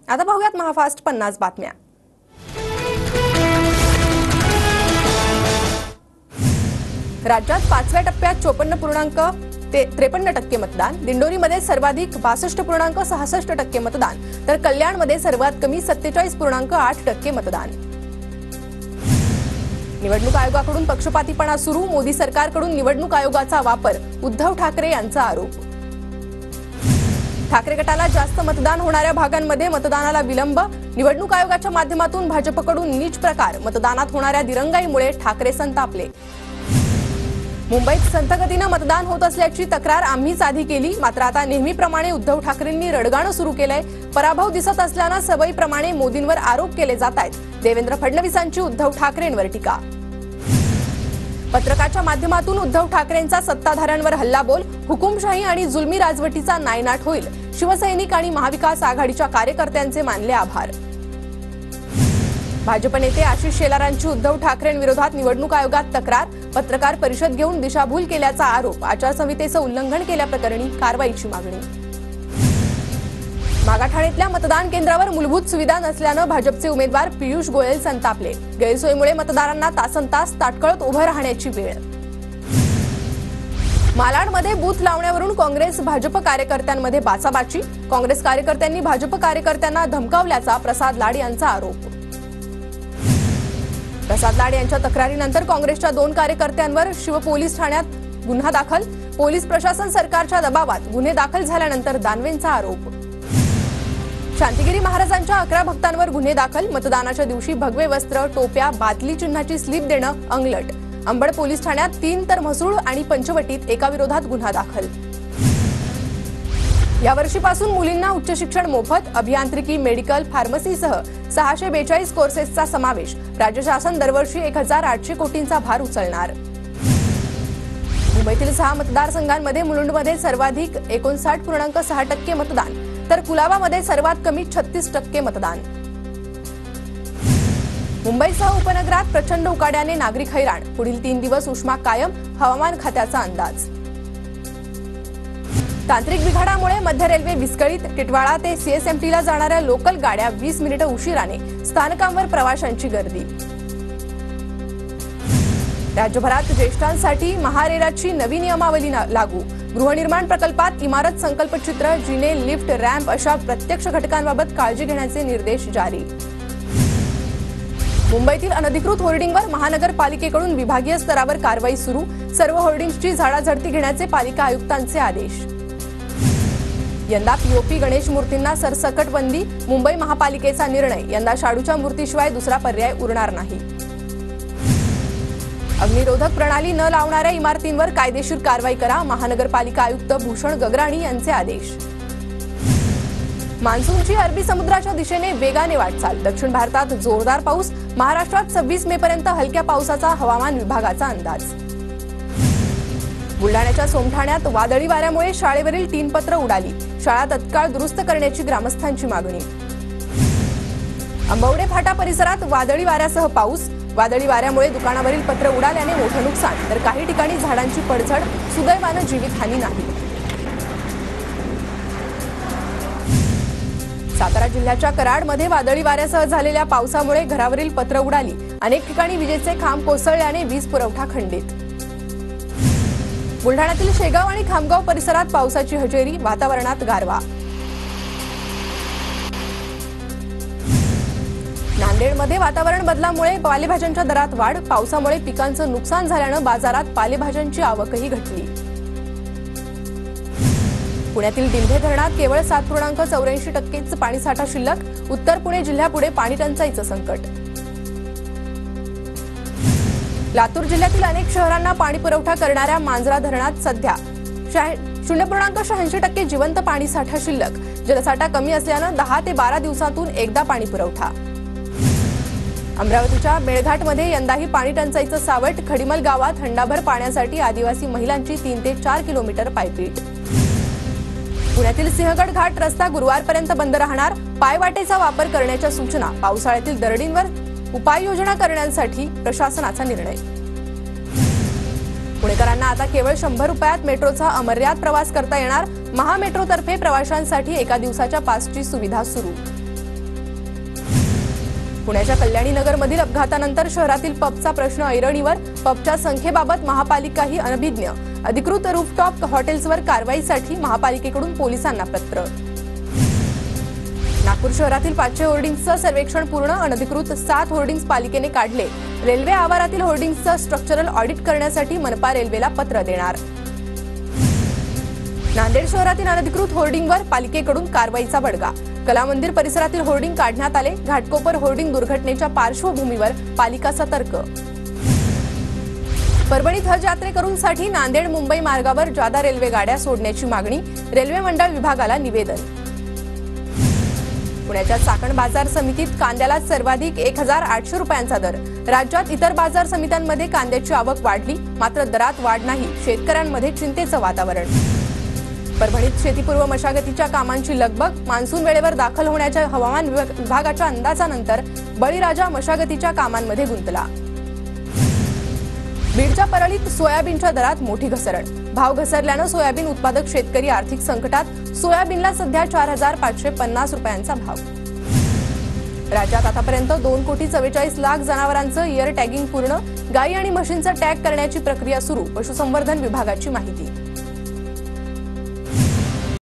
आता पाहूयात महाफास्ट 50 बातम्या। राज्यात 5व्या टप्प्यात 54.53% मतदान, दिंडोरीमध्ये सर्वाधिक 62.66% मतदान, तर कल्याणमध्ये सर्वात कमी 47.8% मतदान। निवडणूक आयोगाकडून पक्षपातीपणा सुरू, मोदी सरकारकडून निवडणूक आयोगाचा वापर, उद्धव ठाकरे यांचा आरोप। ठाकरे गटाला जास्त मतदान होणाऱ्या भागांमध्ये मतदानाला विलंब, निवडणूक आयोगाच्या माध्यमातून भाजपकडून नीच प्रकार, मतदानात होणाऱ्या दिरंगाईमुळे ठाकरे संतापले। मुंबईत संथगतीनं मतदान होत असल्याची तक्रार आम्हीच आधी केली, मात्र आता नेहमीप्रमाणे उद्धव ठाकरेंनी रडगाणं सुरू केलंय। पराभव दिसत असल्यानं सवयीप्रमाणे मोदींवर आरोप केले जात आहेत। देवेंद्र फडणवीसांची उद्धव ठाकरेंवर टीका। पत्रकाच्या माध्यमातून उद्धव ठाकरेंचा सत्ताधाऱ्यांवर हल्लाबोल, हुकुमशाही आणि जुलमी राजवटीचा नायनाट होईल, शिवसैनिक आणि महाविकास आघाडीच्या कार्यकर्त्यांचे मानले आभार। भाजप नेते आशिष शेलारांची उद्धव ठाकरेंविरोधात निवडणूक आयोगात तक्रार, पत्रकार परिषद घेऊन दिशाभूल केल्याचा आरोप, आचारसंहितेचं उल्लंघन केल्याप्रकरणी कारवाईची मागणी। मागाठाणेतल्या मतदान केंद्रावर मूलभूत सुविधा नसल्यानं भाजपचे उमेदवार पियुष गोयल संतापले, गैरसोयीमुळे मतदारांना तासनतास ताटकळत उभं राहण्याची वेळ। मालाडमध्ये बूथ लावण्यावरून काँग्रेस भाजप कार्यकर्त्यांमध्ये बाचाबाची, काँग्रेस कार्यकर्त्यांनी भाजप कार्यकर्त्यांना धमकावल्याचा प्रसाद लाड यांचा आरोप। प्रसाद लाड यांच्या तक्रारीनंतर काँग्रेसच्या 2 कार्यकर्त्यांवर शिव पोलीस ठाण्यात गुन्हा दाखल, पोलीस प्रशासन सरकारच्या दबावात गुन्हे दाखल झाल्यानंतर दानवेंचा आरोप। शांतिगिरी महाराजांच्या 11 भक्तांवर गुन्हे दाखल, मतदानाच्या दिवशी भगवे वस्त्र, टोप्या, बातली चिन्हाची स्लिप देणं अंगलट, अंबड पोलीस ठाण्यात 3 तर म्हसरूळ आणि पंचवटीत एका विरोधात गुन्हा दाखल। या वर्षीपासून मुलींना उच्च शिक्षण मोफत, अभियांत्रिकी, मेडिकल, फार्मसीसह 642 कोर्सेसचा समावेश, राज्य शासन दरवर्षी 1800 कोटींचा भार उचलणार। मुंबईतील 6 मतदारसंघांमध्ये मुलुंडमध्ये सर्वाधिक 59.6% मतदान, तर कुलाबामध्ये सर्वात कमी 36% मतदान। मुंबईसह उपनगरात प्रचंड उकाड्याने नागरिक हैराण, पुढील 3 दिवस उष्मा कायम, हवामान खात्याचा अंदाज। तांत्रिक बिघाडामुळे मध्य रेल्वे विस्कळीत, टिटवाळा ते सीएसएमटीला जाणाऱ्या लोकल गाड्या 20 मिनिटं उशिराने, स्थानकांवर प्रवाशांची गर्दी। राज्यभरात ज्येष्ठांसाठी महारेराची नवी नियमावली लागू, गृहनिर्माण प्रकल्पात इमारत संकल्पचित्र, जिने, लिफ्ट, रॅम्प अशा प्रत्यक्ष घटकांबाबत काळजी घेण्याचे निर्देश जारी। मुंबईतील अनधिकृत होर्डिंगवर महानगरपालिकेकडून विभागीय स्तरावर कारवाई सुरू, सर्व होर्डिंग्सची झाडाझडती घेण्याचे पालिका आयुक्तांचे आदेश। यंदा पीओपी गणेश मूर्तींना सरसकट बंदी, मुंबई महापालिकेचा निर्णय, यंदा शाडूच्या मूर्तीशिवाय दुसरा पर्याय उरणार नाही। अग्निरोधक प्रणाली न लावणाऱ्या इमारतींवर कायदेशीर कारवाई करा, महानगरपालिका आयुक्त भूषण गगराणी यांचे आदेश। मान्सूनची अरबी समुद्राच्या दिशेने वेगाने वाटचाल, दक्षिण भारतात जोरदार पाऊस, महाराष्ट्रात 26 मे पर्यंत हलक्या पावसाचा हवामान विभागाचा अंदाज। बुलढाण्याच्या सोमठाण्यात वादळी वाऱ्यामुळे शाळेवरील 3 पत्र उडाली, शाळा तत्काळ दुरुस्त करण्याची ग्रामस्थांची मागणी। अंबवडे फाटा परिसरात वादळी वाऱ्यासह पाऊस, वादळी वाऱ्यामुळे दुकानावरील पत्र उडाल्याने मोठं नुकसान, तर काही ठिकाणी झाडांची पडझड, सुदैवानं जीवितहानी नाही। सातारा जिल्ह्याच्या कराडमध्ये वादळी वाऱ्यासह झालेल्या पावसामुळे घरावरील पत्र उडाली, अनेक ठिकाणी विजेचे खांब कोसळल्याने वीज पुरवठा खंडित। बुलढाण्यातील शेगाव आणि खामगाव परिसरात पावसाची हजेरी, वातावरणात गारवा। नांदेडमध्ये वातावरण बदलामुळे पालेभाज्यांच्या दरात वाढ, पावसामुळे पिकांचं नुकसान झाल्यानं बाजारात पालेभाज्यांची आवकही घटली। पुण्यातील दिंडे धरणात केवळ 7.84% पाणीसाठा शिल्लक, उत्तर पुणे जिल्ह्यापुढे पाणीटंचाईचं संकट। लातूर जिल्ह्यातील अनेक शहरांना पाणी पुरवठा करणाऱ्या मांजरा धरणात सध्या 0.86% जिवंत पाणीसाठा शिल्लक, जलसाठा कमी असल्यानं 10 ते 12 दिवसातून एकदा पाणी पुरवठा। अमरावतीच्या मेळघाटमध्ये यंदाही पाणी टंचाईचं सावट, खडीमल गावात हंडाभर पाण्यासाठी आदिवासी महिलांची 3 ते 4 किलोमीटर पायपीट। पुण्यातील सिंहगड घाट रस्ता गुरुवारपर्यंत बंद राहणार, पायवाटेचा वापर करण्याच्या सूचना, पावसाळ्यातील दरडींवर उपाययोजना करण्यासाठी प्रशासनाचा निर्णय। पुणेकरांना आता केवळ 100 रुपयात मेट्रोचा अमर्याद प्रवास करता येणार, महामेट्रोतर्फे प्रवाशांसाठी एका दिवसाच्या पासची सुविधा सुरू। पुण्याच्या कल्याणी नगरमधील अपघातानंतर शहरातील पबचा प्रश्न ऐरणीवर. पबच्या संख्येबाबत महापालिकाही अनभिज्ञ. अधिकृत रूफटॉप हॉटेल्सवर कारवाईसाठी महापालिकेकडून पोलिसांना पत्र. नागपूर शहरातील 500 होर्डिंग्सचं सर्वेक्षण पूर्ण. अनधिकृत 7 होर्डिंग्स पालिकेने काढले. रेल्वे आवारातील होर्डिंग्सचं स्ट्रक्चरल ऑडिट करण्यासाठी मनपा रेल्वेला पत्र देणार. नांदेड शहरातील अनधिकृत होर्डिंगवर पालिकेकडून कारवाईचा बडगा. कला मंदिर परिसरातील होर्डिंग काढण्यात आले. घाटकोपर होर्डिंग दुर्घटनेच्या पार्श्वभूमीवर पालिका सतर्क. परभणीत हज यात्रेकरूंसाठी नांदेड मुंबई मार्गावर जादा रेल्वे गाड्या सोडण्याची मागणी. रेल्वे मंडळ विभागाला निवेदन. पुण्याच्या चाकण बाजार समितीत कांद्याला सर्वाधिक 1800 रुपयांचा दर. राज्यात इतर बाजार समित्यांमध्ये कांद्याची आवक वाढली, मात्र दरात वाढ नाही. शेतकऱ्यांमध्ये चिंतेचं वातावरण. परभणीत शेतीपूर्व मशागतीच्या कामांची लगबग. मान्सून वेळेवर दाखल होण्याच्या हवामान विभागाच्या अंदाजानंतर बळीराजा मशागतीच्या कामांमध्ये गुंतला. बीडच्या परळीत सोयाबीनच्या दरात मोठी घसरण. भाव घसरल्यानं सोयाबीन उत्पादक शेतकरी आर्थिक संकटात. सोयाबीनला सध्या 4550 रुपयांचा भाव. राज्यात आतापर्यंत 2,44,00,000 जनावरांचं इयर टॅगिंग पूर्ण. गायी आणि म्हशींचं टॅग करण्याची प्रक्रिया सुरू. पशुसंवर्धन विभागाची माहिती.